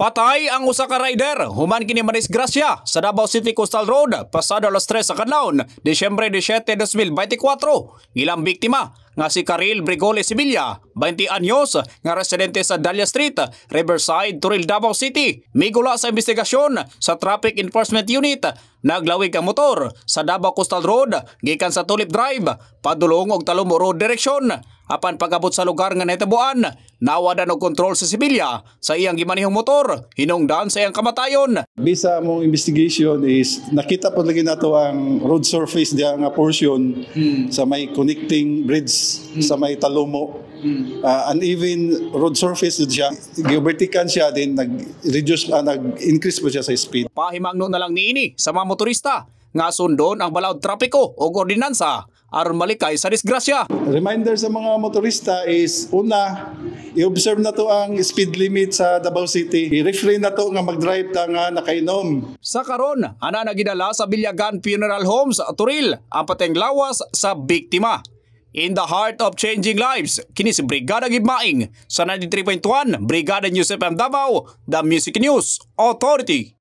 Patay ang usa ka rider human kini madisgrasya sa Davao City Coastal Road pasado alas 3 sa kadlawon, Disyembre 17, 2024. Ilang biktima nga si Karil Brigole Sevilla, 20 anyos, nga residente sa Dahlia Street, Riverside, Turil, Davao City. Migula sa investigasyon sa Traffic Enforcement Unit, naglawig ang motor sa Davao Coastal Road gikan sa Tulip Drive padulong og Talumo Road direksyon. Apan pag-abot sa lugar nga nahitabuan, nawadan og kontrol sa Sevilla sa iyang gimanihong motor, hinungdan sa iyang kamatayon. Bisa mong investigation is nakita po lagi nato ang road surface diya nga portion sa may connecting bridge sa may Talumo. Uneven road surface diya, geovertical siya din nag-increase po siya sa speed. Pahimangno na lang niini sa mga motorista nga sundon ang balaod trapiko o ordinansa aron malikay sa disgrasya. Reminder sa mga motorista is una, i-observe na to ang speed limit sa Davao City. I-refrain na to nga mag-drive ta nga nakainom. Sa karon, ana nagidala sa Bilyagan Funeral Home sa Turil ang pateng lawas sa biktima. In the heart of changing lives, kini si Brigada Gibmaing sa 93.1 Brigada News FM Davao, The Music News Authority.